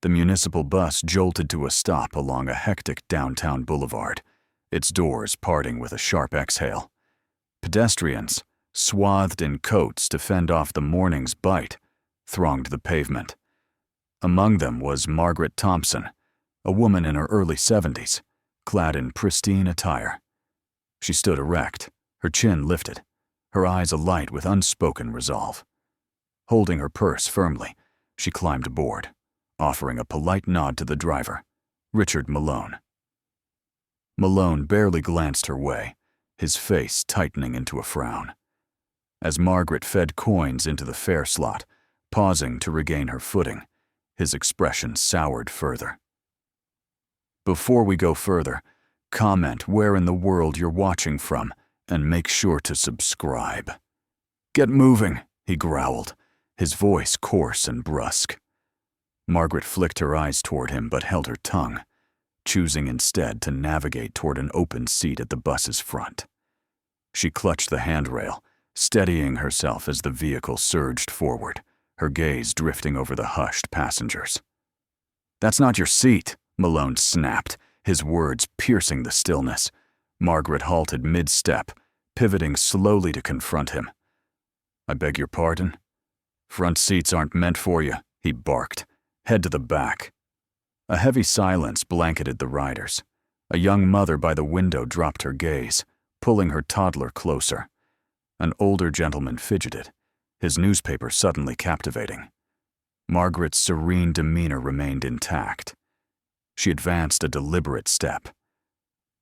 The municipal bus jolted to a stop along a hectic downtown boulevard, its doors parting with a sharp exhale. Pedestrians, swathed in coats to fend off the morning's bite, thronged the pavement. Among them was Margaret Thompson, a woman in her early 70s, clad in pristine attire. She stood erect, her chin lifted, her eyes alight with unspoken resolve. Holding her purse firmly, she climbed aboard, offering a polite nod to the driver, Richard Malone. Malone barely glanced her way, his face tightening into a frown. As Margaret fed coins into the fare slot, pausing to regain her footing, his expression soured further. Before we go further, comment where in the world you're watching from and make sure to subscribe. Get moving, he growled, his voice coarse and brusque. Margaret flicked her eyes toward him but held her tongue, choosing instead to navigate toward an open seat at the bus's front. She clutched the handrail, steadying herself as the vehicle surged forward, her gaze drifting over the hushed passengers. "That's not your seat," Malone snapped, his words piercing the stillness. Margaret halted mid-step, pivoting slowly to confront him. "I beg your pardon? Front seats aren't meant for you," he barked. "Head to the back." A heavy silence blanketed the riders. A young mother by the window dropped her gaze, pulling her toddler closer. An older gentleman fidgeted, his newspaper suddenly captivating. Margaret's serene demeanor remained intact. She advanced a deliberate step.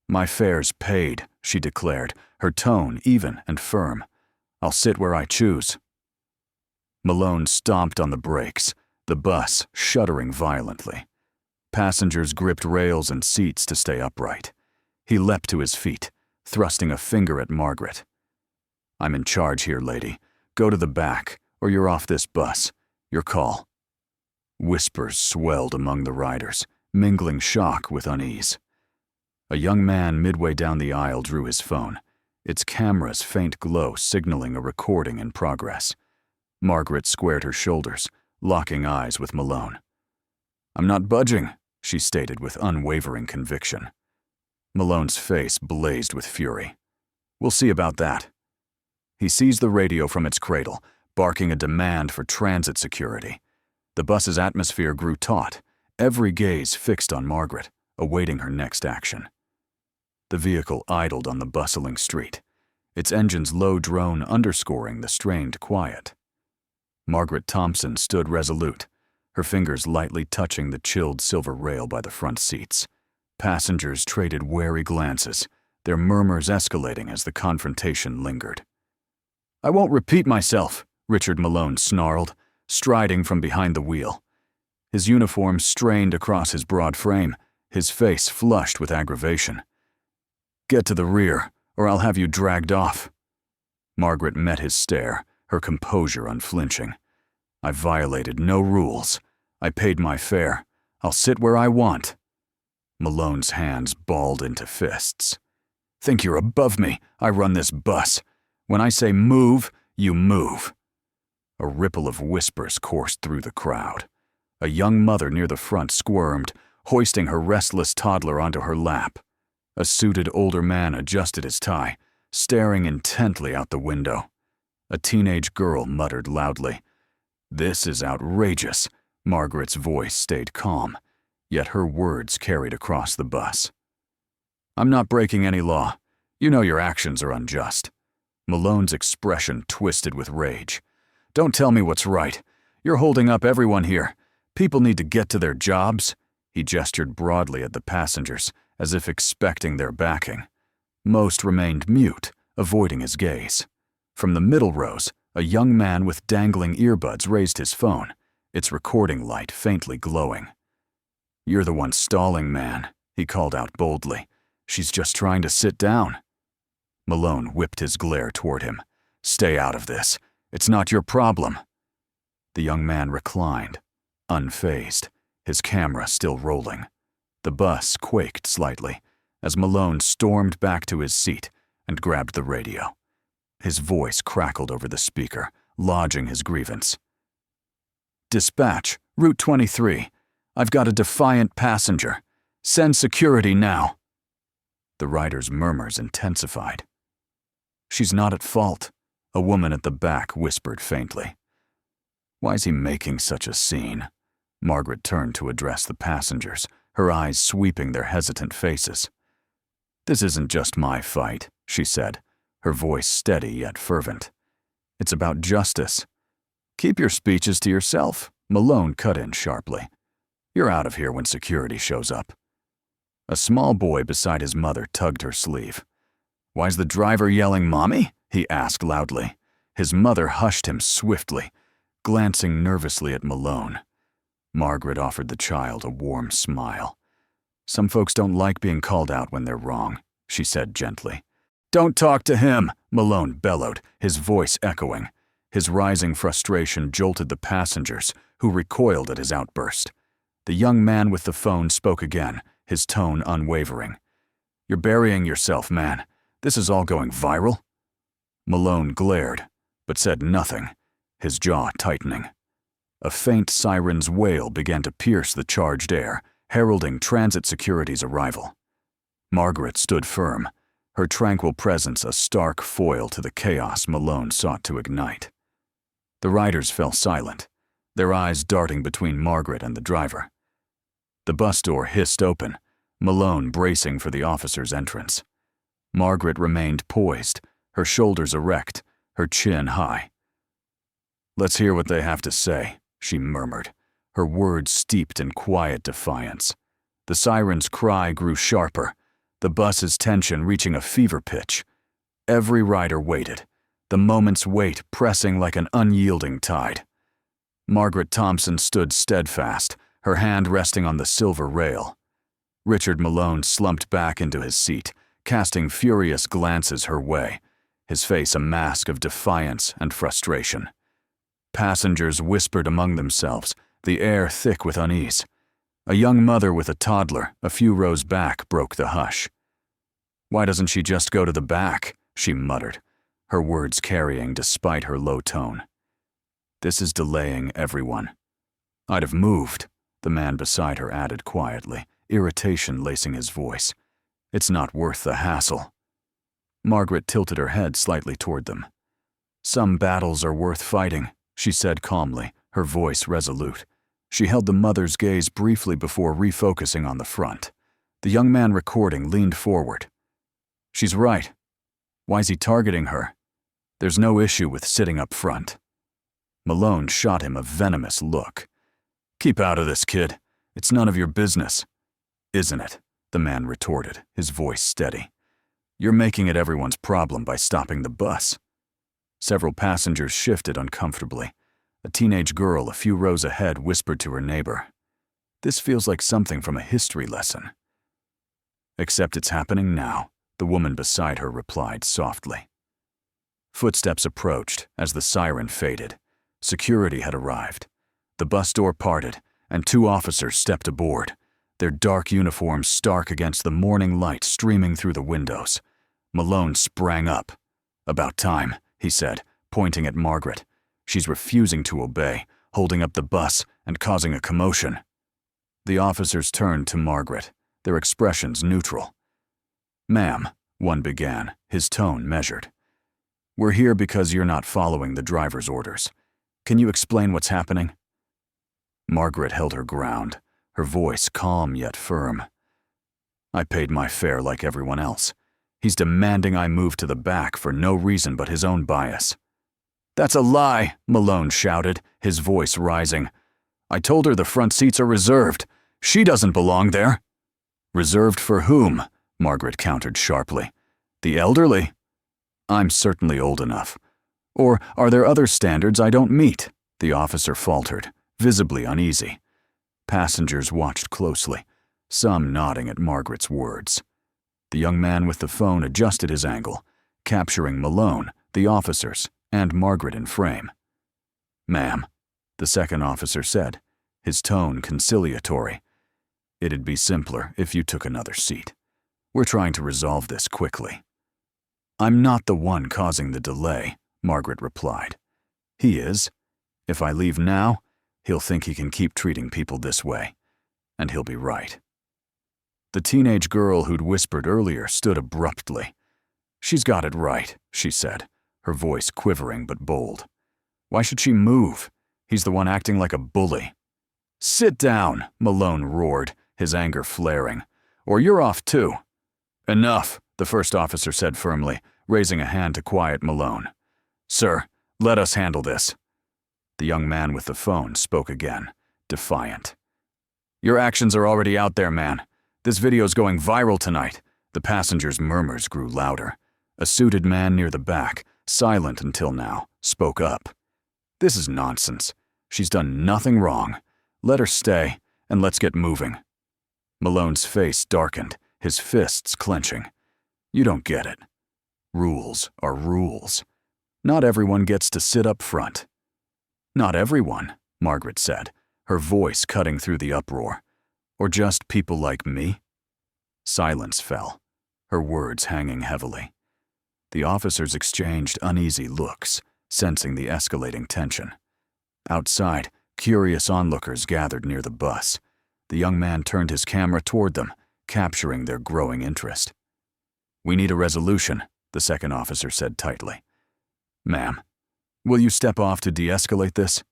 "My fare's paid," she declared, her tone even and firm. "I'll sit where I choose." Malone stomped on the brakes, the bus shuddering violently. Passengers gripped rails and seats to stay upright. He leapt to his feet, thrusting a finger at Margaret. "I'm in charge here, lady. Go to the back, or you're off this bus. Your call." Whispers swelled among the riders, mingling shock with unease. A young man midway down the aisle drew his phone, its camera's faint glow signaling a recording in progress. Margaret squared her shoulders, locking eyes with Malone. "I'm not budging," she stated with unwavering conviction. Malone's face blazed with fury. "We'll see about that." He seized the radio from its cradle, barking a demand for transit security. The bus's atmosphere grew taut, every gaze fixed on Margaret, awaiting her next action. The vehicle idled on the bustling street, its engine's low drone underscoring the strained quiet. Margaret Thompson stood resolute, her fingers lightly touching the chilled silver rail by the front seats. Passengers traded wary glances, their murmurs escalating as the confrontation lingered. "I won't repeat myself," Richard Malone snarled, striding from behind the wheel. His uniform strained across his broad frame, his face flushed with aggravation. "Get to the rear, or I'll have you dragged off." Margaret met his stare, her composure unflinching. "I violated no rules. I paid my fare. I'll sit where I want." Malone's hands balled into fists. "Think you're above me? I run this bus. When I say move, you move." A ripple of whispers coursed through the crowd. A young mother near the front squirmed, hoisting her restless toddler onto her lap. A suited older man adjusted his tie, staring intently out the window. A teenage girl muttered loudly. "This is outrageous." Margaret's voice stayed calm, yet her words carried across the bus. "I'm not breaking any law. You know your actions are unjust." Malone's expression twisted with rage. "Don't tell me what's right. You're holding up everyone here. People need to get to their jobs." He gestured broadly at the passengers, as if expecting their backing. Most remained mute, avoiding his gaze. From the middle rows, a young man with dangling earbuds raised his phone, its recording light faintly glowing. "You're the one stalling, man," he called out boldly. "She's just trying to sit down." Malone whipped his glare toward him. "Stay out of this. It's not your problem." The young man reclined, unfazed, his camera still rolling. The bus quaked slightly as Malone stormed back to his seat and grabbed the radio. His voice crackled over the speaker, lodging his grievance. "Dispatch, Route 23. I've got a Defiant passenger. Send security now." The rider's murmurs intensified. "She's not at fault," a woman at the back whispered faintly. "Why's he making such a scene?" Margaret turned to address the passengers, her eyes sweeping their hesitant faces. "This isn't just my fight," she said, her voice steady yet fervent. "It's about justice." "Keep your speeches to yourself," Malone cut in sharply. "You're out of here when security shows up." A small boy beside his mother tugged her sleeve. "Why's the driver yelling, 'Mommy?'" he asked loudly. His mother hushed him swiftly, glancing nervously at Malone. Margaret offered the child a warm smile. "Some folks don't like being called out when they're wrong," she said gently. "Don't talk to him," Malone bellowed, his voice echoing. His rising frustration jolted the passengers, who recoiled at his outburst. The young man with the phone spoke again, his tone unwavering. "You're burying yourself, man. This is all going viral." Malone glared, but said nothing, his jaw tightening. A faint siren's wail began to pierce the charged air, heralding transit security's arrival. Margaret stood firm, her tranquil presence a stark foil to the chaos Malone sought to ignite. The riders fell silent, their eyes darting between Margaret and the driver. The bus door hissed open, Malone bracing for the officer's entrance. Margaret remained poised, her shoulders erect, her chin high. "Let's hear what they have to say," she murmured, her words steeped in quiet defiance. The siren's cry grew sharper, the bus's tension reaching a fever pitch. Every rider waited, the moment's weight pressing like an unyielding tide. Margaret Thompson stood steadfast, her hand resting on the silver rail. Richard Malone slumped back into his seat, casting furious glances her way, his face a mask of defiance and frustration. Passengers whispered among themselves, the air thick with unease. A young mother with a toddler, a few rows back, broke the hush. "Why doesn't she just go to the back?" she muttered, her words carrying despite her low tone. "This is delaying everyone." "I'd have moved," the man beside her added quietly, irritation lacing his voice. "It's not worth the hassle." Margaret tilted her head slightly toward them. "Some battles are worth fighting," she said calmly, her voice resolute. She held the mother's gaze briefly before refocusing on the front. The young man recording leaned forward. "She's right. Why's he targeting her? There's no issue with sitting up front." Malone shot him a venomous look. "Keep out of this, kid. It's none of your business." "Isn't it?" the man retorted, his voice steady. "You're making it everyone's problem by stopping the bus." Several passengers shifted uncomfortably. A teenage girl a few rows ahead whispered to her neighbor, "This feels like something from a history lesson." "Except it's happening now," the woman beside her replied softly. Footsteps approached as the siren faded. Security had arrived. The bus door parted, and two officers stepped aboard, their dark uniforms stark against the morning light streaming through the windows. Malone sprang up. "About time," he said, pointing at Margaret. "She's refusing to obey, holding up the bus and causing a commotion." The officers turned to Margaret, their expressions neutral. "Ma'am," one began, his tone measured. "We're here because you're not following the driver's orders. Can you explain what's happening?" Margaret held her ground, her voice calm yet firm. "I paid my fare like everyone else. He's demanding I move to the back for no reason but his own bias." "That's a lie," Malone shouted, his voice rising. "I told her the front seats are reserved. She doesn't belong there." "Reserved for whom?" Margaret countered sharply. "The elderly?" "I'm certainly old enough. Or are there other standards I don't meet?" the officer faltered, visibly uneasy. Passengers watched closely, some nodding at Margaret's words. The young man with the phone adjusted his angle, capturing Malone, the officers, and Margaret in frame. "Ma'am," the second officer said, his tone conciliatory. "It'd be simpler if you took another seat. We're trying to resolve this quickly." "I'm not the one causing the delay," Margaret replied. "He is. If I leave now, he'll think he can keep treating people this way. and he'll be right. The teenage girl who'd whispered earlier stood abruptly. "She's got it right," she said, her voice quivering but bold. "Why should she move? He's the one acting like a bully." "Sit down," Malone roared, his anger flaring. "Or you're off too." "Enough," the first officer said firmly, raising a hand to quiet Malone. "Sir, let us handle this." The young man with the phone spoke again, defiant. "Your actions are already out there, man. This video's going viral tonight." The passengers' murmurs grew louder. A suited man near the back, silent until now, spoke up. "This is nonsense. She's done nothing wrong. Let her stay, and let's get moving." Malone's face darkened, his fists clenching. "You don't get it. Rules are rules. Not everyone gets to sit up front." "Not everyone," Margaret said, her voice cutting through the uproar. "Or just people like me?" Silence fell, her words hanging heavily. The officers exchanged uneasy looks, sensing the escalating tension. Outside, curious onlookers gathered near the bus. The young man turned his camera toward them, capturing their growing interest. "We need a resolution," the second officer said tightly. "Ma'am, will you step off to de-escalate this?"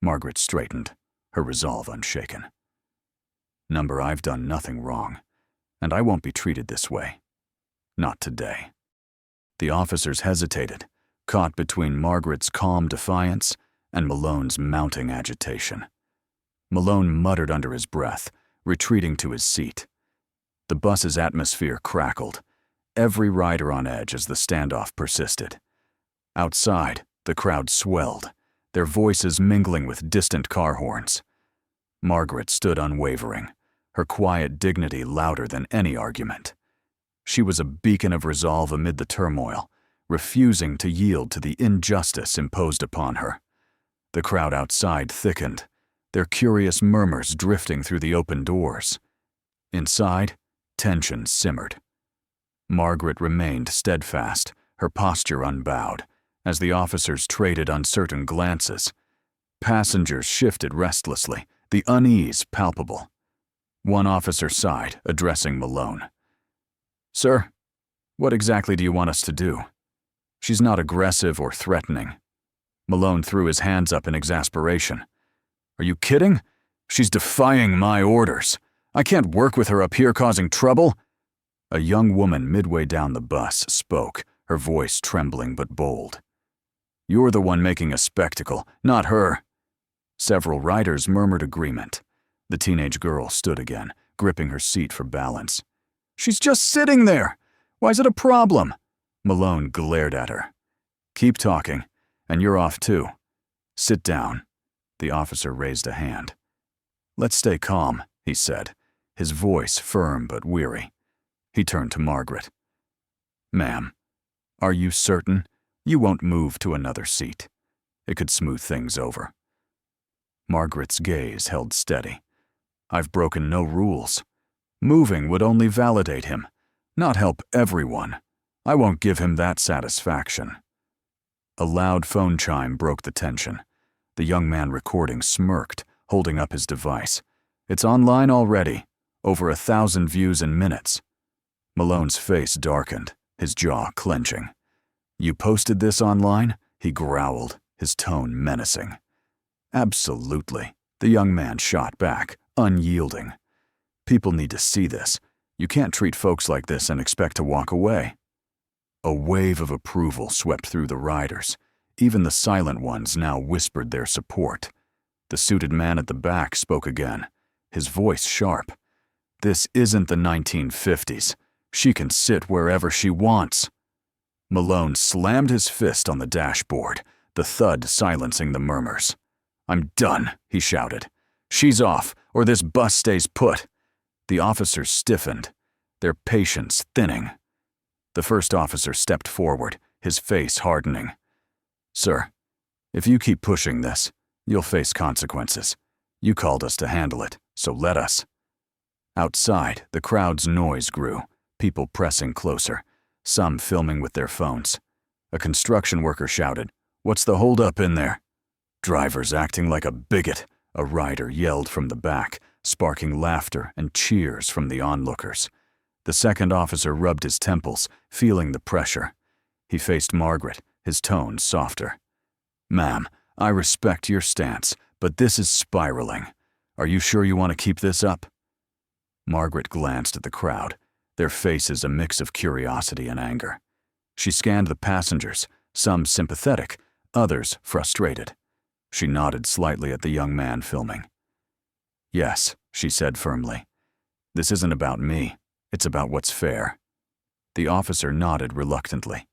Margaret straightened, her resolve unshaken. "Number, I've done nothing wrong, and I won't be treated this way. Not today." The officers hesitated, caught between Margaret's calm defiance and Malone's mounting agitation. Malone muttered under his breath, retreating to his seat. The bus's atmosphere crackled, every rider on edge as the standoff persisted. Outside, the crowd swelled, their voices mingling with distant car horns. Margaret stood unwavering, her quiet dignity louder than any argument. She was a beacon of resolve amid the turmoil, refusing to yield to the injustice imposed upon her. The crowd outside thickened, their curious murmurs drifting through the open doors. Inside, tension simmered. Margaret remained steadfast, her posture unbowed, as the officers traded uncertain glances. Passengers shifted restlessly, the unease palpable. One officer sighed, addressing Malone. "Sir, what exactly do you want us to do? She's not aggressive or threatening." Malone threw his hands up in exasperation. "Are you kidding? She's defying my orders. I can't work with her up here causing trouble." A young woman midway down the bus spoke, her voice trembling but bold. "You're the one making a spectacle, not her." Several riders murmured agreement. The teenage girl stood again, gripping her seat for balance. "She's just sitting there. Why is it a problem?" Malone glared at her. "Keep talking, and you're off too. Sit down." The officer raised a hand. "Let's stay calm," he said, his voice firm but weary. He turned to Margaret. "Ma'am, are you certain you won't move to another seat? It could smooth things over." Margaret's gaze held steady. "I've broken no rules. Moving would only validate him, not help everyone. I won't give him that satisfaction." A loud phone chime broke the tension. The young man recording smirked, holding up his device. "It's online already. Over 1,000 views in minutes." Malone's face darkened, his jaw clenching. "You posted this online?" he growled, his tone menacing. "Absolutely," the young man shot back, unyielding. "People need to see this. You can't treat folks like this and expect to walk away." A wave of approval swept through the riders. Even the silent ones now whispered their support. The suited man at the back spoke again, his voice sharp. "This isn't the 1950s. She can sit wherever she wants." Malone slammed his fist on the dashboard, the thud silencing the murmurs. "I'm done," he shouted. "She's off, or this bus stays put." The officers stiffened, their patience thinning. The first officer stepped forward, his face hardening. "Sir, if you keep pushing this, you'll face consequences. You called us to handle it, so let us." Outside, the crowd's noise grew, people pressing closer, some filming with their phones. A construction worker shouted, "What's the holdup in there?" "Driver's acting like a bigot," a rider yelled from the back, sparking laughter and cheers from the onlookers. The second officer rubbed his temples, feeling the pressure. He faced Margaret, his tone softer. "Ma'am, I respect your stance, but this is spiraling. Are you sure you want to keep this up?" Margaret glanced at the crowd, their faces a mix of curiosity and anger. She scanned the passengers, some sympathetic, others frustrated. She nodded slightly at the young man filming. "Yes," she said firmly. "This isn't about me. It's about what's fair." The officer nodded reluctantly.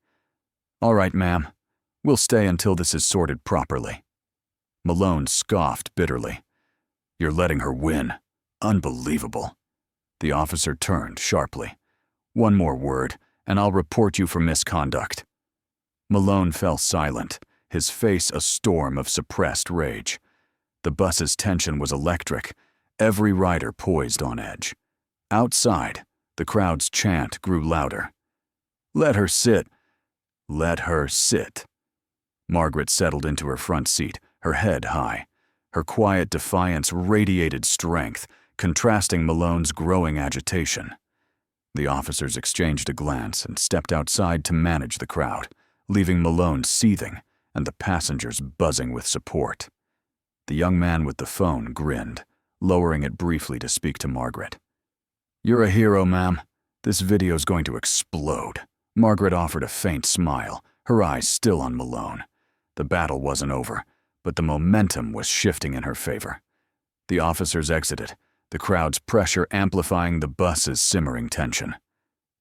"All right, ma'am. We'll stay until this is sorted properly." Malone scoffed bitterly. "You're letting her win. Unbelievable." The officer turned sharply. "One more word, and I'll report you for misconduct." Malone fell silent, his face a storm of suppressed rage. The bus's tension was electric, every rider poised on edge. Outside, the crowd's chant grew louder. "Let her sit. Let her sit." Margaret settled into her front seat, her head high. Her quiet defiance radiated strength, contrasting Malone's growing agitation. The officers exchanged a glance and stepped outside to manage the crowd, leaving Malone seething and the passengers buzzing with support. The young man with the phone grinned, lowering it briefly to speak to Margaret. "You're a hero, ma'am. This video's going to explode." Margaret offered a faint smile, her eyes still on Malone. The battle wasn't over, but the momentum was shifting in her favor. The officers exited, the crowd's pressure amplifying the bus's simmering tension.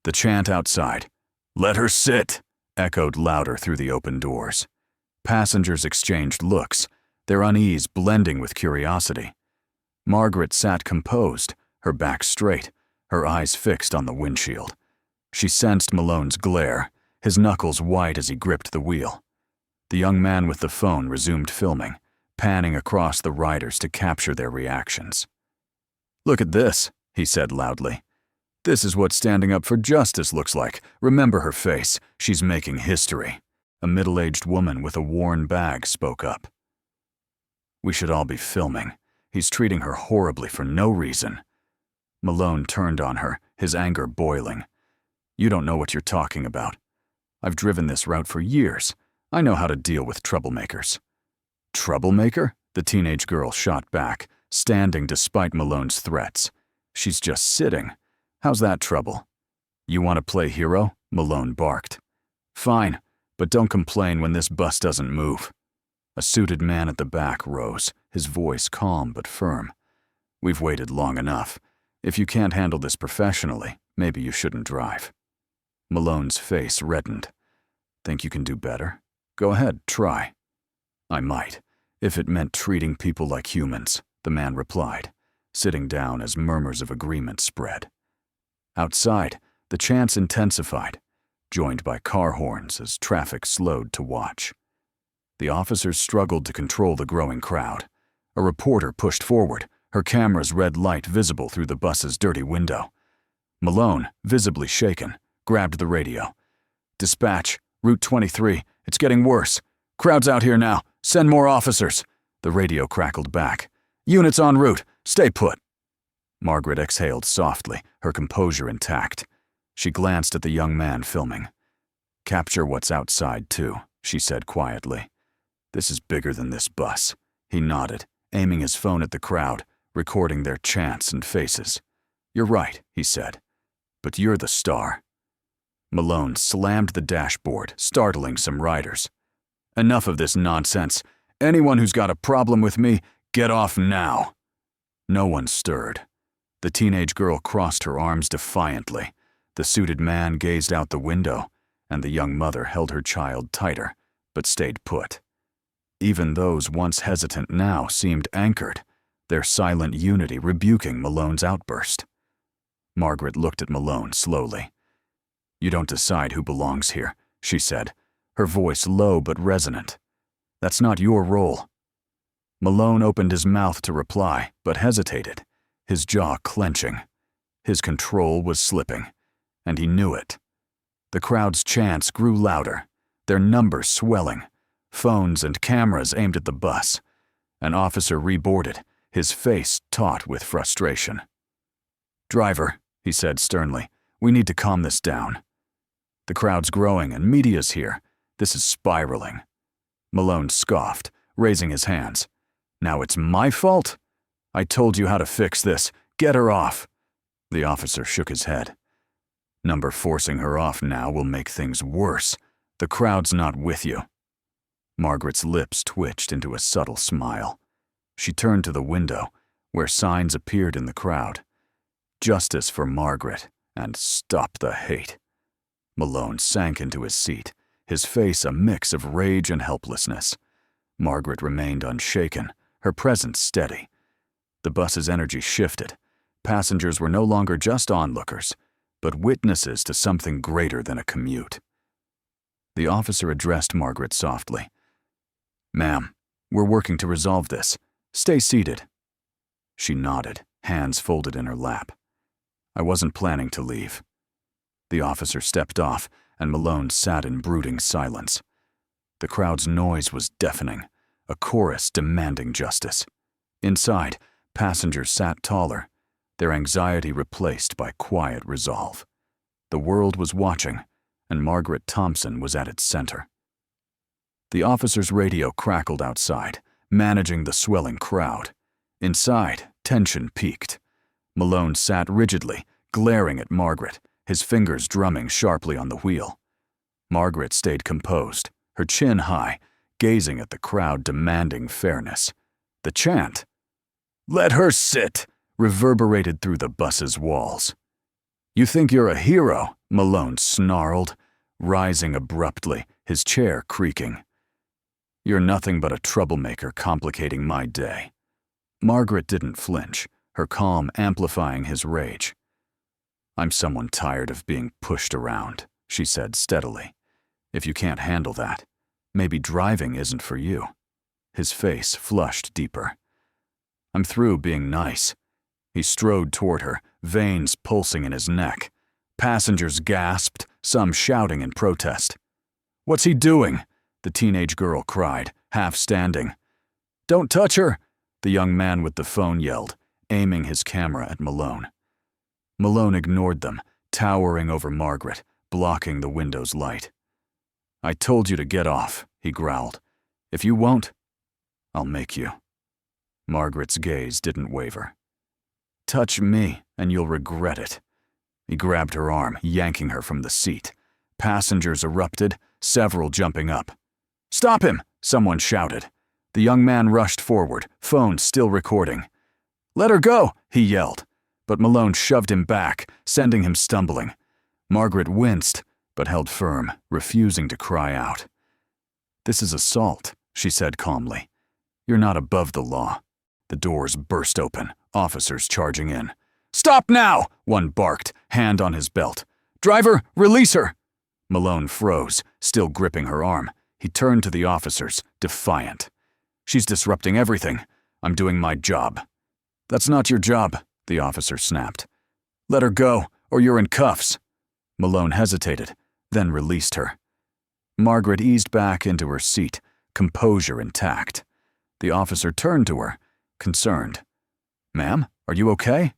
The chant outside, "Let her sit," echoed louder through the open doors. Passengers exchanged looks, their unease blending with curiosity. Margaret sat composed, her back straight, her eyes fixed on the windshield. She sensed Malone's glare, his knuckles white as he gripped the wheel. The young man with the phone resumed filming, panning across the riders to capture their reactions. "Look at this," he said loudly. "This is what standing up for justice looks like. Remember her face. She's making history." A middle-aged woman with a worn bag spoke up. "We should all be filming. He's treating her horribly for no reason." Malone turned on her, his anger boiling. "You don't know what you're talking about. I've driven this route for years. I know how to deal with troublemakers." "Troublemaker?" the teenage girl shot back, standing despite Malone's threats. "She's just sitting. How's that trouble?" "You want to play hero?" Malone barked. "Fine, but don't complain when this bus doesn't move." A suited man at the back rose, his voice calm but firm. "We've waited long enough. If you can't handle this professionally, maybe you shouldn't drive." Malone's face reddened. "Think you can do better? Go ahead, try." "I might, if it meant treating people like humans," the man replied, sitting down as murmurs of agreement spread. Outside, the chants intensified, joined by car horns as traffic slowed to watch. The officers struggled to control the growing crowd. A reporter pushed forward, her camera's red light visible through the bus's dirty window. Malone, visibly shaken, grabbed the radio. "Dispatch, Route 23, it's getting worse. Crowd's out here now, send more officers." The radio crackled back. "Units en route, stay put." Margaret exhaled softly, her composure intact. She glanced at the young man filming. "Capture what's outside, too," she said quietly. "This is bigger than this bus." He nodded, aiming his phone at the crowd, recording their chants and faces. "You're right," he said. "But you're the star." Malone slammed the dashboard, startling some riders. "Enough of this nonsense. Anyone who's got a problem with me, get off now." No one stirred. The teenage girl crossed her arms defiantly. The suited man gazed out the window, and the young mother held her child tighter, but stayed put. Even those once hesitant now seemed anchored, their silent unity rebuking Malone's outburst. Margaret looked at Malone slowly. "You don't decide who belongs here," she said, her voice low but resonant. "That's not your role." Malone opened his mouth to reply, but hesitated, his jaw clenching. His control was slipping, and he knew it. The crowd's chants grew louder, their numbers swelling, phones and cameras aimed at the bus. An officer reboarded, his face taut with frustration. "Driver," he said sternly, "we need to calm this down. The crowd's growing and media's here. This is spiraling." Malone scoffed, raising his hands. "Now it's my fault? I told you how to fix this. Get her off." The officer shook his head. "Number forcing her off now will make things worse. The crowd's not with you." Margaret's lips twitched into a subtle smile. She turned to the window, where signs appeared in the crowd. "Justice for Margaret," and "Stop the hate." Malone sank into his seat, his face a mix of rage and helplessness. Margaret remained unshaken, her presence steady. The bus's energy shifted. Passengers were no longer just onlookers, but witnesses to something greater than a commute. The officer addressed Margaret softly. "Ma'am, we're working to resolve this. Stay seated." She nodded, hands folded in her lap. "I wasn't planning to leave." The officer stepped off, and Malone sat in brooding silence. The crowd's noise was deafening, a chorus demanding justice. Inside, passengers sat taller, their anxiety replaced by quiet resolve. The world was watching, and Margaret Thompson was at its center. The officer's radio crackled outside, managing the swelling crowd. Inside, tension peaked. Malone sat rigidly, glaring at Margaret, his fingers drumming sharply on the wheel. Margaret stayed composed, her chin high, gazing at the crowd demanding fairness. The chant, "Let her sit," reverberated through the bus's walls. "You think you're a hero," Malone snarled, rising abruptly, his chair creaking. "You're nothing but a troublemaker complicating my day." Margaret didn't flinch, her calm amplifying his rage. "I'm someone tired of being pushed around," she said steadily. "If you can't handle that, maybe driving isn't for you." His face flushed deeper. "I'm through being nice." He strode toward her, veins pulsing in his neck. Passengers gasped, some shouting in protest. "What's he doing?" the teenage girl cried, half standing. "Don't touch her!" the young man with the phone yelled, aiming his camera at Malone. Malone ignored them, towering over Margaret, blocking the window's light. "I told you to get off," he growled. "If you won't, I'll make you." Margaret's gaze didn't waver. "Touch me, and you'll regret it." He grabbed her arm, yanking her from the seat. Passengers erupted, several jumping up. "Stop him!" someone shouted. The young man rushed forward, phone still recording. "Let her go!" he yelled, but Malone shoved him back, sending him stumbling. Margaret winced, but held firm, refusing to cry out. "This is assault," she said calmly. "You're not above the law." The doors burst open, officers charging in. "Stop now!" one barked, hand on his belt. "Driver, release her!" Malone froze, still gripping her arm. He turned to the officers, defiant. "She's disrupting everything. I'm doing my job." "That's not your job," the officer snapped. "Let her go, or you're in cuffs." Malone hesitated, then released her. Margaret eased back into her seat, composure intact. The officer turned to her, concerned. "Ma'am, are you okay?"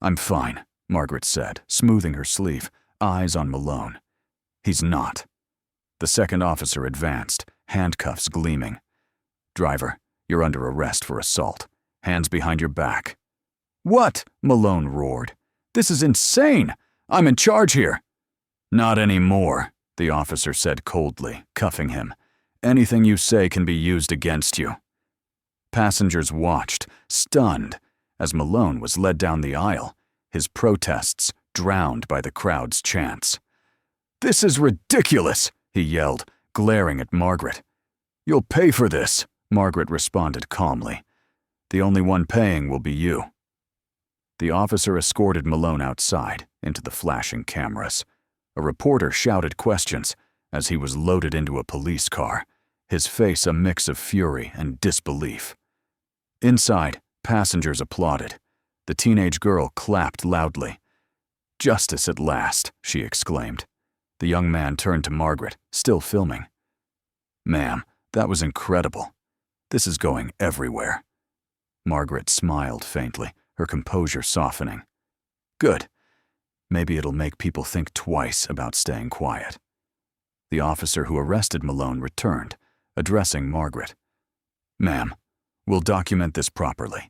"I'm fine," Margaret said, smoothing her sleeve, eyes on Malone. "He's not." The second officer advanced, handcuffs gleaming. "Driver, you're under arrest for assault. Hands behind your back." "What?" Malone roared. "This is insane! I'm in charge here." "Not anymore," the officer said coldly, cuffing him. "Anything you say can be used against you." Passengers watched, stunned, as Malone was led down the aisle, his protests drowned by the crowd's chants. "This is ridiculous!" he yelled, glaring at Margaret. "You'll pay for this," Margaret responded calmly. "The only one paying will be you." The officer escorted Malone outside, into the flashing cameras. A reporter shouted questions as he was loaded into a police car, his face a mix of fury and disbelief. Inside, passengers applauded. The teenage girl clapped loudly. "Justice at last," she exclaimed. The young man turned to Margaret, still filming. "Ma'am, that was incredible. This is going everywhere." Margaret smiled faintly, her composure softening. Good. Maybe it'll make people think twice about staying quiet. The officer who arrested Malone returned, addressing Margaret. Ma'am, we'll document this properly.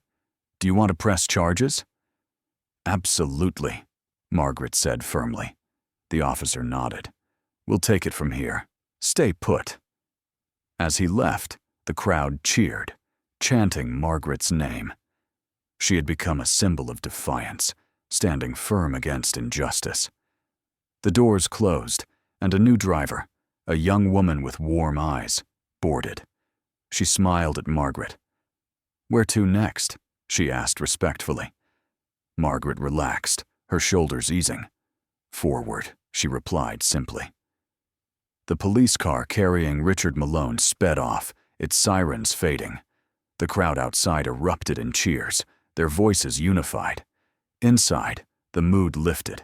Do you want to press charges? Absolutely, Margaret said firmly. The officer nodded. We'll take it from here. Stay put. As he left, the crowd cheered, chanting Margaret's name. She had become a symbol of defiance, standing firm against injustice. The doors closed, and a new driver, a young woman with warm eyes, boarded. She smiled at Margaret. Where to next? She asked respectfully. Margaret relaxed, her shoulders easing. Forward, she replied simply. The police car carrying Richard Malone sped off, its sirens fading. The crowd outside erupted in cheers, their voices unified. Inside, the mood lifted.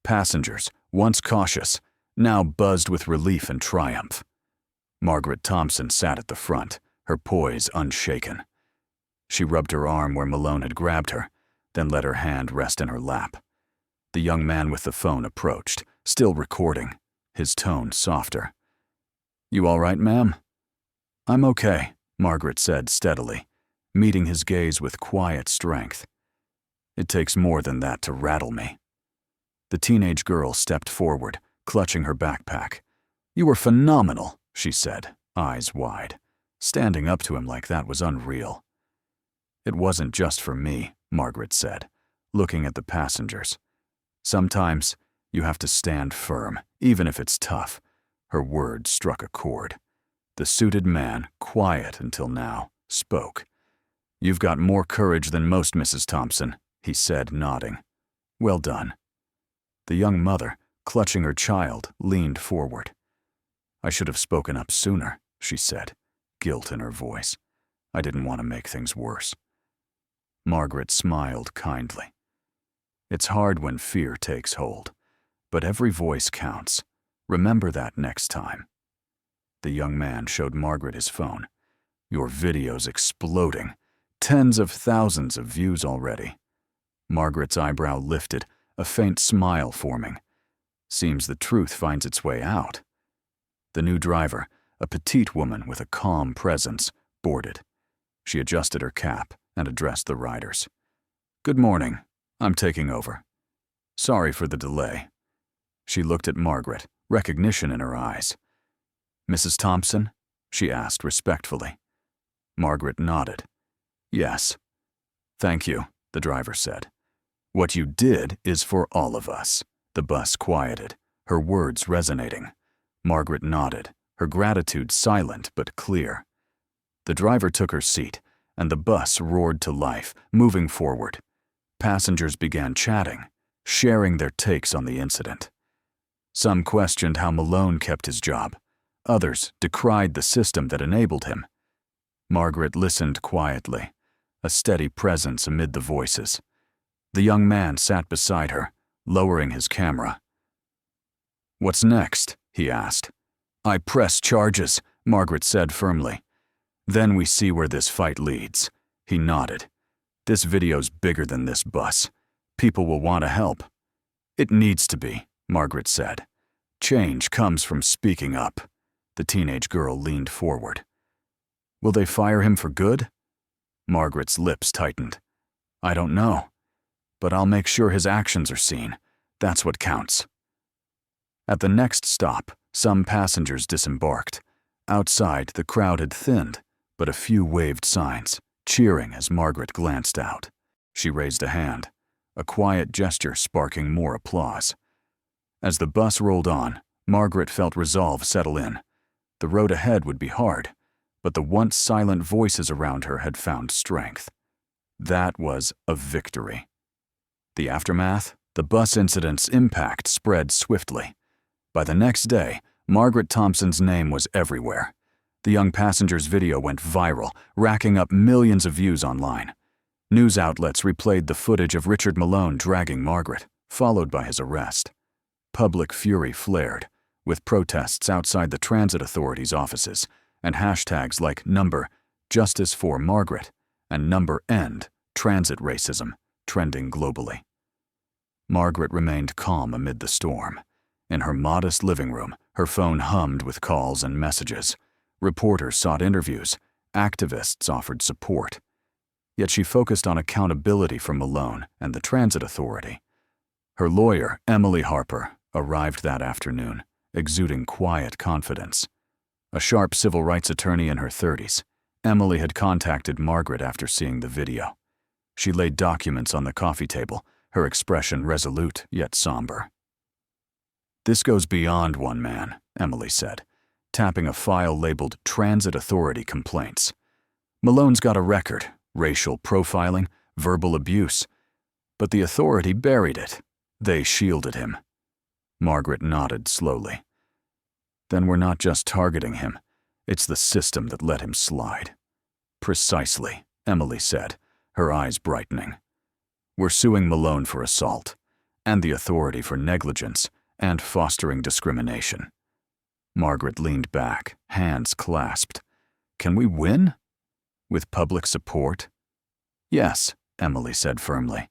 Passengers, once cautious, now buzzed with relief and triumph. Margaret Thompson sat at the front, her poise unshaken. She rubbed her arm where Malone had grabbed her, then let her hand rest in her lap. The young man with the phone approached, still recording, his tone softer. You all right, ma'am? I'm okay, Margaret said steadily, meeting his gaze with quiet strength. It takes more than that to rattle me. The teenage girl stepped forward, clutching her backpack. You were phenomenal, she said, eyes wide. Standing up to him like that was unreal. It wasn't just for me, Margaret said, looking at the passengers. Sometimes you have to stand firm, even if it's tough. Her words struck a chord. The suited man, quiet until now, spoke. You've got more courage than most, Mrs. Thompson, he said, nodding. Well done. The young mother, clutching her child, leaned forward. I should have spoken up sooner, she said, guilt in her voice. I didn't want to make things worse. Margaret smiled kindly. It's hard when fear takes hold, but every voice counts. Remember that next time. The young man showed Margaret his phone. Your video's exploding. Tens of thousands of views already. Margaret's eyebrow lifted, a faint smile forming. Seems the truth finds its way out. The new driver, a petite woman with a calm presence, boarded. She adjusted her cap and addressed the riders. Good morning. I'm taking over. Sorry for the delay. She looked at Margaret, recognition in her eyes. Mrs. Thompson? She asked respectfully. Margaret nodded. Yes. Thank you, the driver said. What you did is for all of us. The bus quieted, her words resonating. Margaret nodded, her gratitude silent but clear. The driver took her seat, and the bus roared to life, moving forward. Passengers began chatting, sharing their takes on the incident. Some questioned how Malone kept his job. Others decried the system that enabled him. Margaret listened quietly, a steady presence amid the voices. The young man sat beside her, lowering his camera. What's next? He asked. I press charges, Margaret said firmly. Then we see where this fight leads. He nodded. This video's bigger than this bus. People will want to help. It needs to be, Margaret said. Change comes from speaking up. The teenage girl leaned forward. Will they fire him for good? Margaret's lips tightened. I don't know. But I'll make sure his actions are seen. That's what counts. At the next stop, some passengers disembarked. Outside, the crowd had thinned, but a few waved signs, cheering as Margaret glanced out. She raised a hand, a quiet gesture sparking more applause. As the bus rolled on, Margaret felt resolve settle in. The road ahead would be hard, but the once silent voices around her had found strength. That was a victory. The aftermath, the bus incident's impact spread swiftly. By the next day, Margaret Thompson's name was everywhere. The young passenger's video went viral, racking up millions of views online. News outlets replayed the footage of Richard Malone dragging Margaret, followed by his arrest. Public fury flared, with protests outside the transit authorities' offices and hashtags like #JusticeForMargaret and number end, transit racism, trending globally. Margaret remained calm amid the storm. In her modest living room, her phone hummed with calls and messages. Reporters sought interviews. Activists offered support. Yet she focused on accountability for Malone and the Transit Authority. Her lawyer, Emily Harper, arrived that afternoon, exuding quiet confidence. A sharp civil rights attorney in her 30s, Emily had contacted Margaret after seeing the video. She laid documents on the coffee table, her expression resolute yet somber. "This goes beyond one man," Emily said, tapping a file labeled Transit Authority Complaints. "Malone's got a record, racial profiling, verbal abuse. But the authority buried it. They shielded him." Margaret nodded slowly. "Then we're not just targeting him. It's the system that let him slide." "Precisely," Emily said, her eyes brightening. "We're suing Malone for assault, and the authority for negligence and fostering discrimination." Margaret leaned back, hands clasped. "Can we win? With public support?" "Yes," Emily said firmly,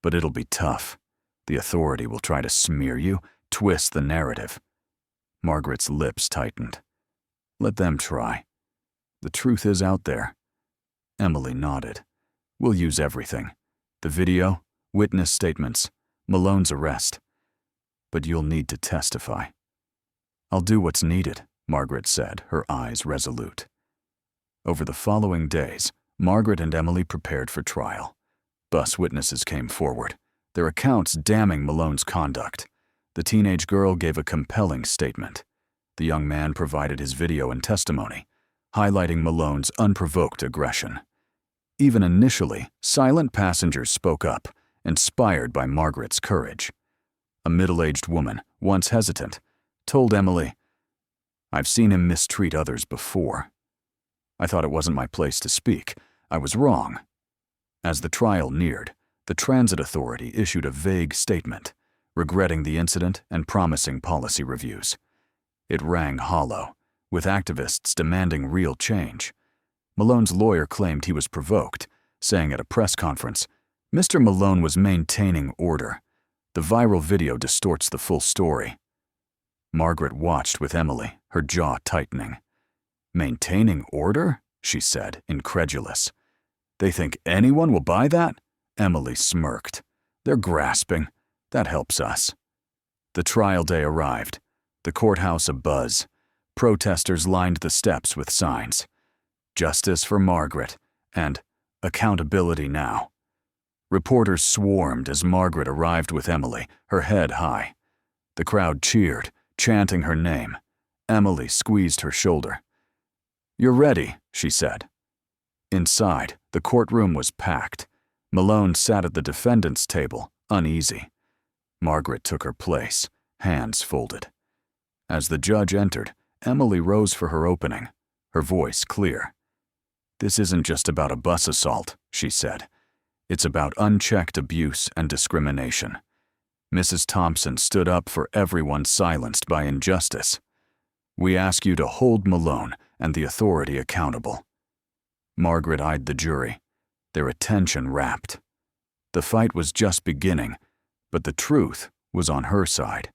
"but it'll be tough. The authority will try to smear you, twist the narrative." Margaret's lips tightened. "Let them try. The truth is out there." Emily nodded. "We'll use everything. The video, witness statements, Malone's arrest. But you'll need to testify." "I'll do what's needed," Margaret said, her eyes resolute. Over the following days, Margaret and Emily prepared for trial. Bus witnesses came forward, their accounts damning Malone's conduct. The teenage girl gave a compelling statement. The young man provided his video and testimony, highlighting Malone's unprovoked aggression. Even initially, silent passengers spoke up, inspired by Margaret's courage. A middle-aged woman, once hesitant, told Emily, "I've seen him mistreat others before. I thought it wasn't my place to speak. I was wrong." As the trial neared, the Transit Authority issued a vague statement, regretting the incident and promising policy reviews. It rang hollow, with activists demanding real change. Malone's lawyer claimed he was provoked, saying at a press conference, "Mr. Malone was maintaining order. The viral video distorts the full story." Margaret watched with Emily, her jaw tightening. "Maintaining order?" she said, incredulous. "They think anyone will buy that?" Emily smirked. "They're grasping. That helps us." The trial day arrived, the courthouse abuzz. Protesters lined the steps with signs. "Justice for Margaret," and "Accountability now." Reporters swarmed as Margaret arrived with Emily, her head high. The crowd cheered, chanting her name. Emily squeezed her shoulder. "You're ready," she said. Inside, the courtroom was packed. Malone sat at the defendant's table, uneasy. Margaret took her place, hands folded. As the judge entered, Emily rose for her opening, her voice clear. "This isn't just about a bus assault," she said. "It's about unchecked abuse and discrimination." Mrs. Thompson stood up for everyone silenced by injustice. "We ask you to hold Malone and the authority accountable." Margaret eyed the jury, their attention rapt. The fight was just beginning, but the truth was on her side.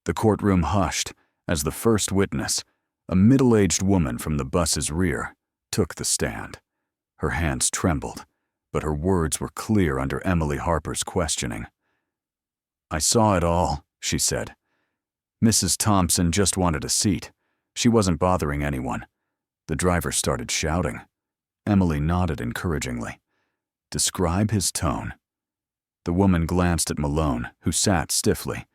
The courtroom hushed as the first witness, a middle-aged woman from the bus's rear, took the stand. Her hands trembled, but her words were clear under Emily Harper's questioning. "I saw it all," she said. "Mrs. Thompson just wanted a seat. She wasn't bothering anyone." The driver started shouting. Emily nodded encouragingly. "Describe his tone." The woman glanced at Malone, who sat stiffly.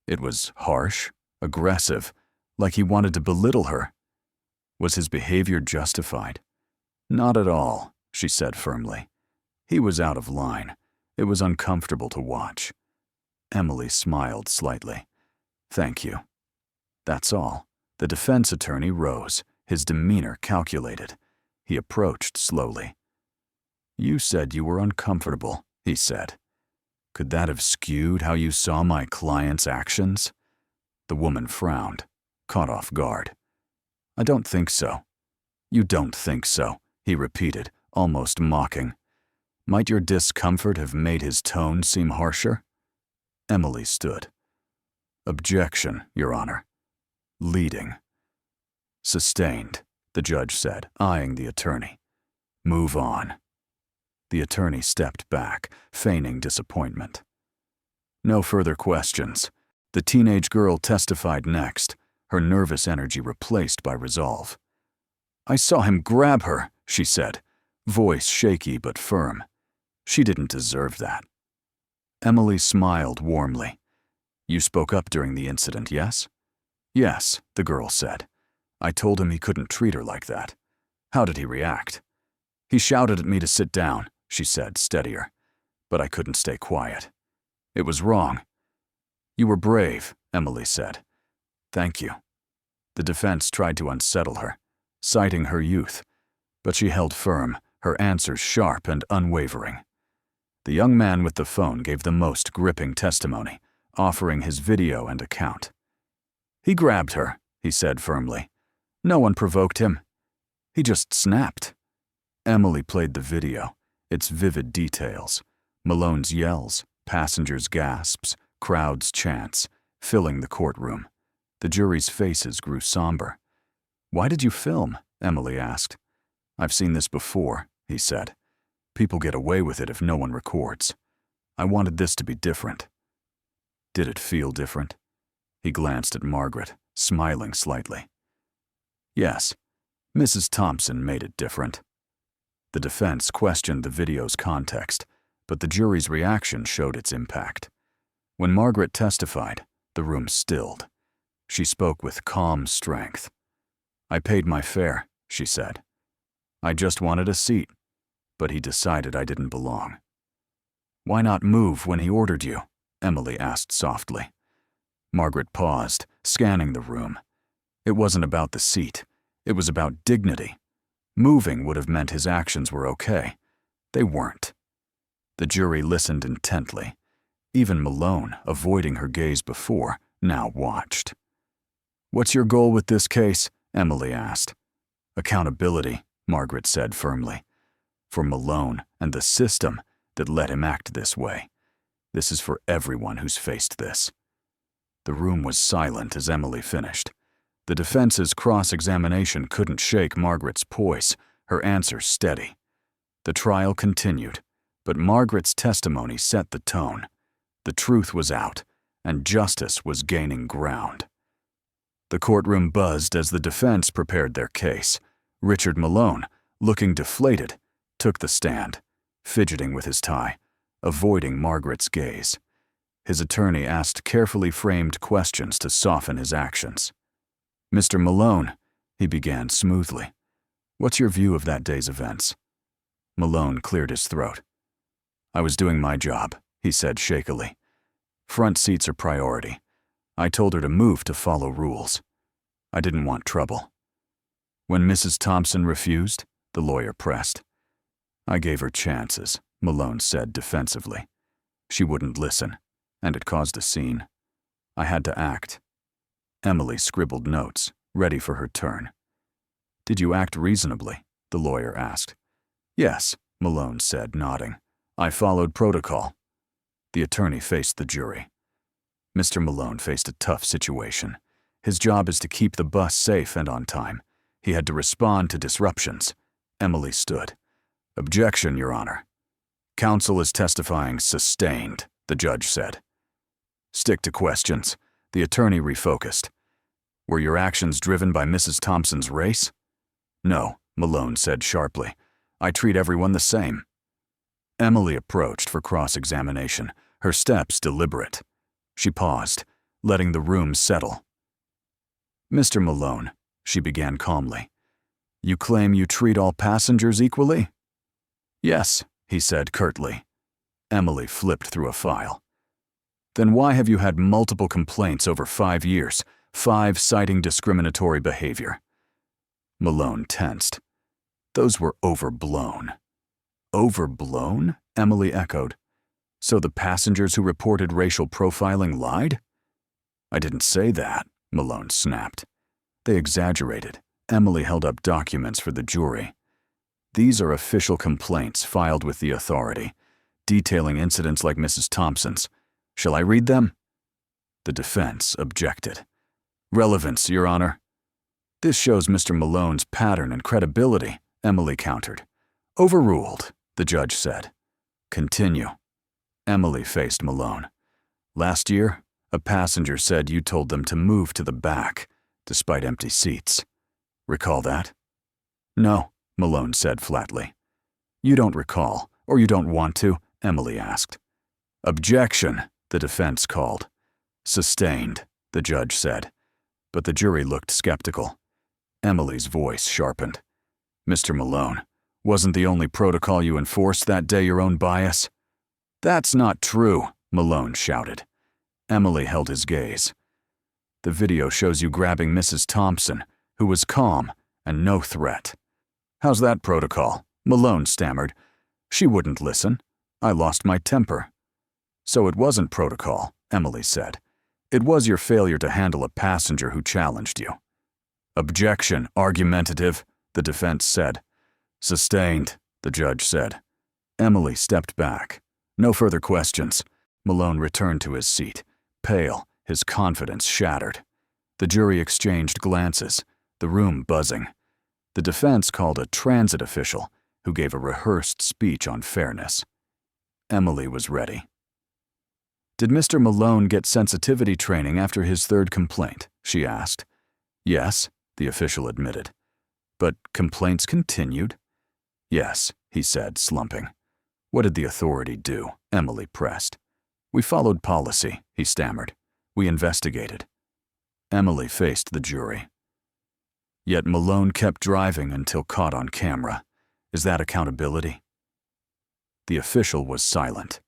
It was harsh, aggressive, like he wanted to belittle her. Was his behavior justified? "Not at all," she said firmly. "He was out of line. It was uncomfortable to watch." Emily smiled slightly. "Thank you." That's all. The defense attorney rose, his demeanor calculated. He approached slowly. "You said you were uncomfortable," he said. "Could that have skewed how you saw my client's actions?" The woman frowned, caught off guard. "I don't think so." "You don't think so," he repeated, almost mocking. Might your discomfort have made his tone seem harsher? Emily stood. Objection, Your Honor. Leading. Sustained, the judge said, eyeing the attorney. Move on. The attorney stepped back, feigning disappointment. No further questions. The teenage girl testified next, her nervous energy replaced by resolve. I saw him grab her, she said, voice shaky but firm. She didn't deserve that. Emily smiled warmly. You spoke up during the incident, yes? Yes, the girl said. I told him he couldn't treat her like that. How did he react? He shouted at me to sit down, she said, steadier. But I couldn't stay quiet. It was wrong. You were brave, Emily said. Thank you. The defense tried to unsettle her, citing her youth, but she held firm, her answers sharp and unwavering. The young man with the phone gave the most gripping testimony, offering his video and account. He grabbed her, he said firmly. No one provoked him. He just snapped. Emily played the video, its vivid details. Malone's yells, passengers' gasps, crowds' chants, filling the courtroom. The jury's faces grew somber. Why did you film? Emily asked. I've seen this before, he said. People get away with it if no one records. I wanted this to be different. Did it feel different? He glanced at Margaret, smiling slightly. Yes, Mrs. Thompson made it different. The defense questioned the video's context, but the jury's reaction showed its impact. When Margaret testified, the room stilled. She spoke with calm strength. I paid my fare, she said. I just wanted a seat, but he decided I didn't belong. Why not move when he ordered you? Emily asked softly. Margaret paused, scanning the room. It wasn't about the seat. It was about dignity. Moving would have meant his actions were okay. They weren't. The jury listened intently. Even Malone, avoiding her gaze before, now watched. What's your goal with this case? Emily asked. Accountability, Margaret said firmly. For Malone and the system that let him act this way. This is for everyone who's faced this. The room was silent as Emily finished. The defense's cross-examination couldn't shake Margaret's poise, her answer steady. The trial continued, but Margaret's testimony set the tone. The truth was out, and justice was gaining ground. The courtroom buzzed as the defense prepared their case. Richard Malone, looking deflated, took the stand, fidgeting with his tie, avoiding Margaret's gaze. His attorney asked carefully framed questions to soften his actions. Mr. Malone, he began smoothly. What's your view of that day's events? Malone cleared his throat. I was doing my job, he said shakily. Front seats are priority. I told her to move to follow rules. I didn't want trouble. When Mrs. Thompson refused, the lawyer pressed. I gave her chances, Malone said defensively. She wouldn't listen, and it caused a scene. I had to act. Emily scribbled notes, ready for her turn. Did you act reasonably? The lawyer asked. Yes, Malone said, nodding. I followed protocol. The attorney faced the jury. Mr. Malone faced a tough situation. His job is to keep the bus safe and on time. He had to respond to disruptions. Emily stood. Objection, Your Honor. Counsel is testifying sustained, the judge said. Stick to questions. The attorney refocused. Were your actions driven by Mrs. Thompson's race? No, Malone said sharply. I treat everyone the same. Emily approached for cross-examination, her steps deliberate. She paused, letting the room settle. Mr. Malone, she began calmly. You claim you treat all passengers equally? Yes, he said curtly. Emily flipped through a file. Then why have you had multiple complaints over 5 years, 5 citing discriminatory behavior? Malone tensed. Those were overblown. Overblown? Emily echoed. So the passengers who reported racial profiling lied? I didn't say that, Malone snapped. They exaggerated. Emily held up documents for the jury. These are official complaints filed with the authority, detailing incidents like Mrs. Thompson's. Shall I read them?" The defense objected. "Relevance, Your Honor." "This shows Mr. Malone's pattern and credibility," Emily countered. "Overruled," the judge said. "Continue." Emily faced Malone. "Last year, a passenger said you told them to move to the back, despite empty seats. Recall that?" "No," Malone said flatly. "You don't recall, or you don't want to?" Emily asked. "Objection," the defense called. "Sustained," the judge said, but the jury looked skeptical. Emily's voice sharpened. "Mr. Malone, wasn't the only protocol you enforced that day your own bias?" "That's not true," Malone shouted. Emily held his gaze. "The video shows you grabbing Mrs. Thompson, who was calm and no threat." "How's that protocol?" Malone stammered. "She wouldn't listen. I lost my temper." "So it wasn't protocol," Emily said. "It was your failure to handle a passenger who challenged you." "Objection, argumentative," the defense said. "Sustained," the judge said. Emily stepped back. No further questions. Malone returned to his seat, pale, his confidence shattered. The jury exchanged glances, the room buzzing. The defense called a transit official, who gave a rehearsed speech on fairness. Emily was ready. "Did Mr. Malone get sensitivity training after his third complaint?" she asked. "Yes," the official admitted. "But complaints continued?" "Yes," he said, slumping. "What did the authority do?" Emily pressed. "We followed policy," he stammered. "We investigated." Emily faced the jury. "Yet Malone kept driving until caught on camera. Is that accountability?" The official was silent.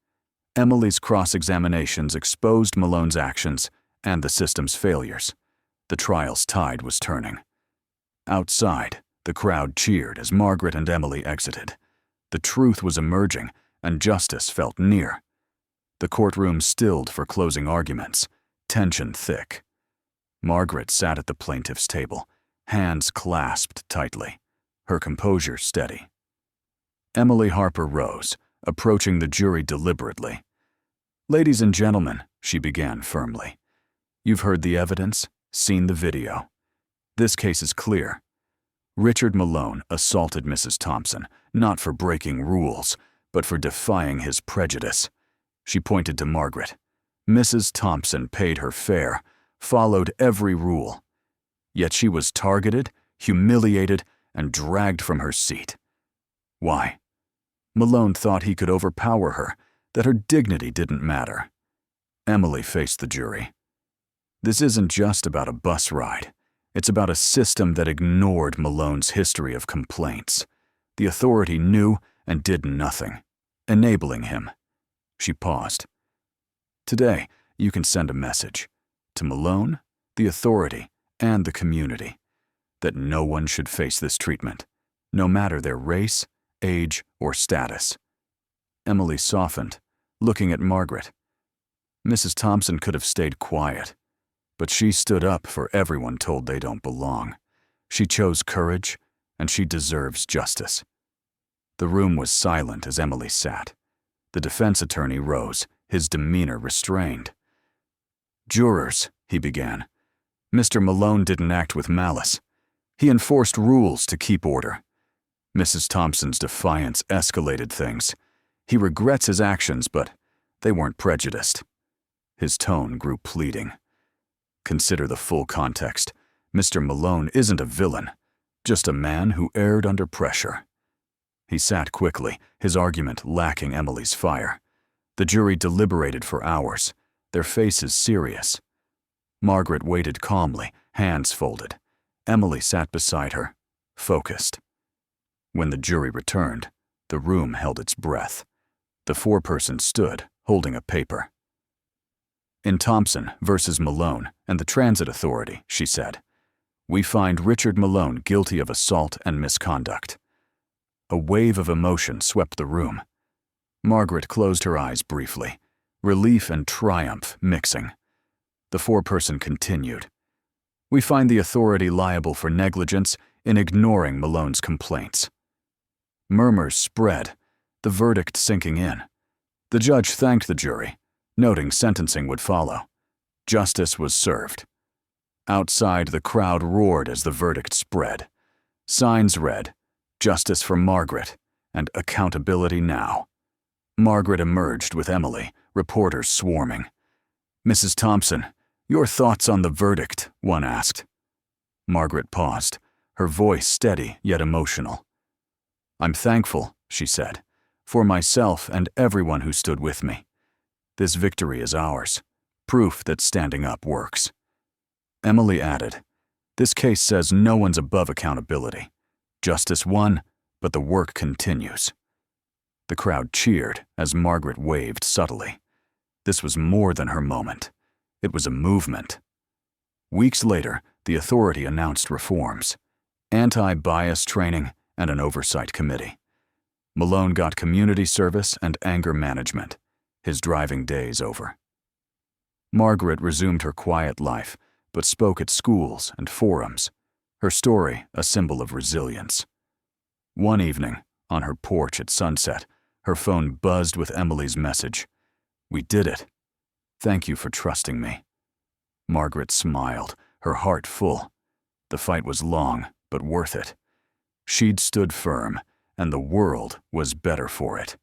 Emily's cross-examinations exposed Malone's actions and the system's failures. The trial's tide was turning. Outside, the crowd cheered as Margaret and Emily exited. The truth was emerging, and justice felt near. The courtroom stilled for closing arguments, tension thick. Margaret sat at the plaintiff's table, hands clasped tightly, her composure steady. Emily Harper rose, approaching the jury deliberately. "Ladies and gentlemen," she began firmly, "you've heard the evidence, seen the video. This case is clear. Richard Malone assaulted Mrs. Thompson, not for breaking rules, but for defying his prejudice." She pointed to Margaret. "Mrs. Thompson paid her fare, followed every rule. Yet she was targeted, humiliated, and dragged from her seat. Why? Malone thought he could overpower her, that her dignity didn't matter." Emily faced the jury. "This isn't just about a bus ride. It's about a system that ignored Malone's history of complaints. The authority knew and did nothing, enabling him." She paused. "Today, you can send a message to Malone, the authority, and the community that no one should face this treatment, no matter their race, age, or status." Emily softened, looking at Margaret. Mrs. Thompson could have stayed quiet, but she stood up for everyone told they don't belong. She chose courage, and she deserves justice. The room was silent as Emily sat. The defense attorney rose, his demeanor restrained. "Jurors," he began, "Mr. Malone didn't act with malice. He enforced rules to keep order. Mrs. Thompson's defiance escalated things. He regrets his actions, but they weren't prejudiced." His tone grew pleading. "Consider the full context. Mr. Malone isn't a villain, just a man who erred under pressure." He sat quickly, his argument lacking Emily's fire. The jury deliberated for hours, their faces serious. Margaret waited calmly, hands folded. Emily sat beside her, focused. When the jury returned, the room held its breath. The foreperson stood, holding a paper. "In Thompson versus Malone and the Transit Authority," she said, "we find Richard Malone guilty of assault and misconduct." A wave of emotion swept the room. Margaret closed her eyes briefly, relief and triumph mixing. The foreperson continued. "We find the authority liable for negligence in ignoring Malone's complaints." Murmurs spread, the verdict sinking in. The judge thanked the jury, noting sentencing would follow. Justice was served. Outside, the crowd roared as the verdict spread. Signs read, "Justice for Margaret," and "Accountability now." Margaret emerged with Emily, reporters swarming. "Mrs. Thompson, your thoughts on the verdict?" one asked. Margaret paused, her voice steady yet emotional. "I'm thankful," she said, "for myself and everyone who stood with me. This victory is ours, proof that standing up works." Emily added, "This case says no one's above accountability. Justice won, but the work continues." The crowd cheered as Margaret waved subtly. This was more than her moment. It was a movement. Weeks later, the authority announced reforms: anti-bias training and an oversight committee. Malone got community service and anger management, his driving days over. Margaret resumed her quiet life, but spoke at schools and forums, her story a symbol of resilience. One evening, on her porch at sunset, her phone buzzed with Emily's message. "We did it. Thank you for trusting me." Margaret smiled, her heart full. The fight was long, but worth it. She'd stood firm, and the world was better for it.